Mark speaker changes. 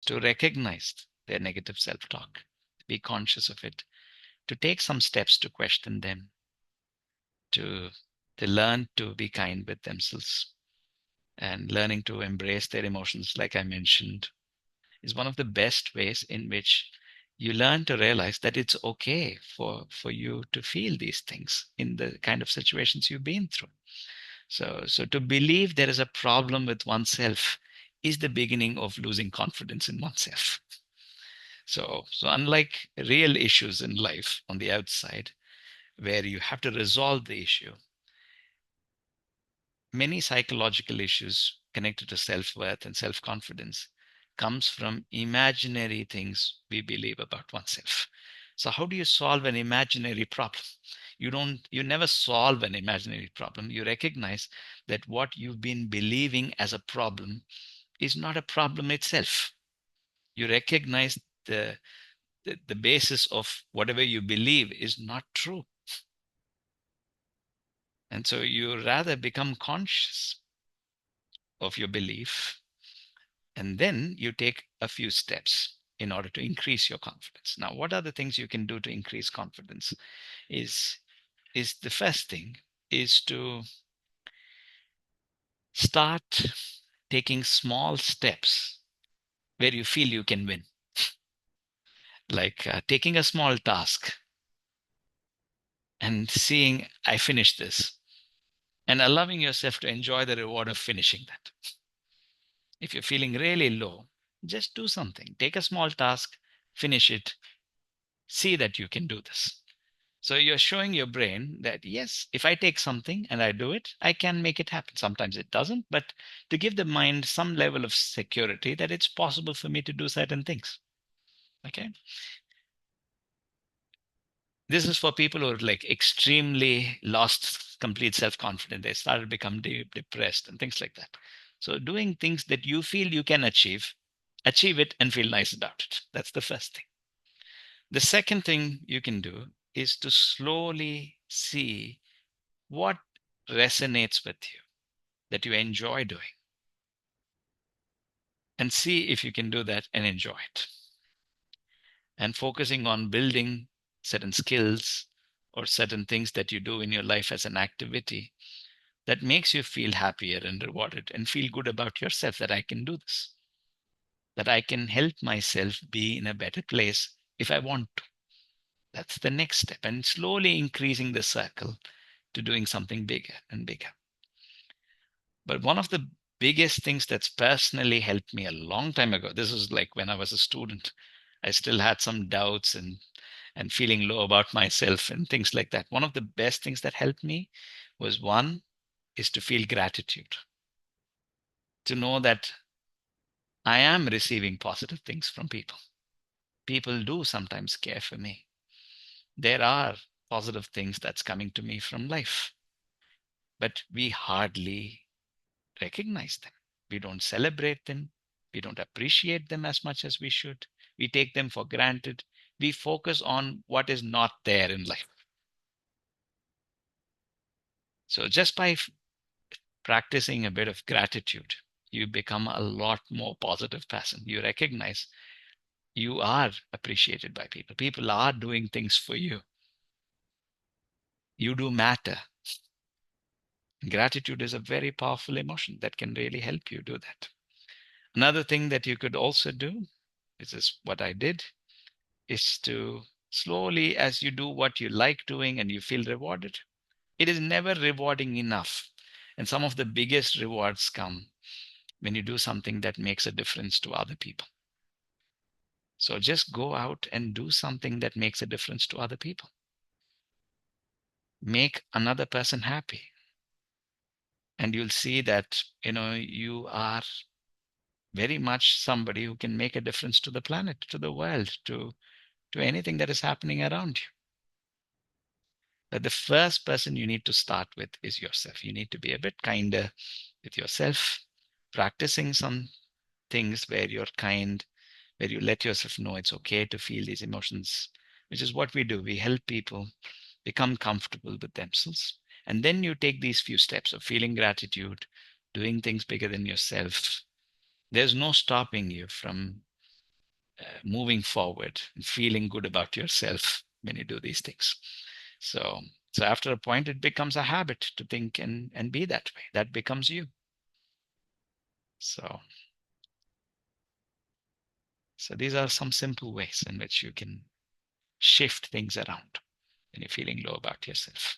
Speaker 1: to recognize their negative self-talk, be conscious of it, to take some steps to question them, to, to learn to be kind with themselves and learning to embrace their emotions, like I mentioned, is one of the best ways in which you learn to realize that it's okay for you to feel these things in the kind of situations you've been through. So to believe there is a problem with oneself is the beginning of losing confidence in oneself. So unlike real issues in life on the outside, where you have to resolve the issue, many psychological issues connected to self-worth and self-confidence comes from imaginary things we believe about oneself. So how do you solve an imaginary problem? You never solve an imaginary problem. You recognize that what you've been believing as a problem is not a problem itself. You recognize the basis of whatever you believe is not true. And so you rather become conscious of your belief, and then you take a few steps in order to increase your confidence. Now, what are the things you can do to increase confidence? Is the first thing is to start taking small steps where you feel you can win, like taking a small task and seeing, I finished this, and allowing yourself to enjoy the reward of finishing that. If you're feeling really low, just do something. Take a small task, finish it, see that you can do this. So you're showing your brain that, yes, if I take something and I do it, I can make it happen. Sometimes it doesn't, but to give the mind some level of security that it's possible for me to do certain things. Okay. This is for people who are like extremely lost complete self-confidence. They started become depressed and things like that. So doing things that you feel you can achieve it and feel nice about it. That's the first thing. The second thing you can do is to slowly see what resonates with you, that you enjoy doing, and see if you can do that and enjoy it. And focusing on building certain skills or certain things that you do in your life as an activity that makes you feel happier and rewarded and feel good about yourself, that I can do this, that I can help myself be in a better place if I want to. That's the next step, and slowly increasing the circle to doing something bigger and bigger. But one of the biggest things that's personally helped me a long time ago, this was like when I was a student, I still had some doubts and feeling low about myself and things like that. One of the best things that helped me was, one is to feel gratitude, to know that I am receiving positive things from people. People do sometimes care for me. There are positive things that's coming to me from life, but we hardly recognize them. We don't celebrate them. We don't appreciate them as much as we should. We take them for granted. We focus on what is not there in life. So just by practicing a bit of gratitude, you become a lot more positive person. You recognize you are appreciated by people. People are doing things for you. You do matter. Gratitude is a very powerful emotion that can really help you do that. Another thing that you could also do, this is what I did, is to slowly, as you do what you like doing and you feel rewarded, it is never rewarding enough. And some of the biggest rewards come when you do something that makes a difference to other people. So just go out and do something that makes a difference to other people. Make another person happy. And you'll see that, you are very much somebody who can make a difference to the planet, to the world, to anything that is happening around you. But the first person you need to start with is yourself. You need to be a bit kinder with yourself, practicing some things where you're kind, where you let yourself know it's okay to feel these emotions, which is what we do. We help people become comfortable with themselves. And then you take these few steps of feeling gratitude, doing things bigger than yourself. There's no stopping you from moving forward and feeling good about yourself when you do these things. So, so after a point, it becomes a habit to think and be that way. That becomes you. So, so these are some simple ways in which you can shift things around when you're feeling low about yourself.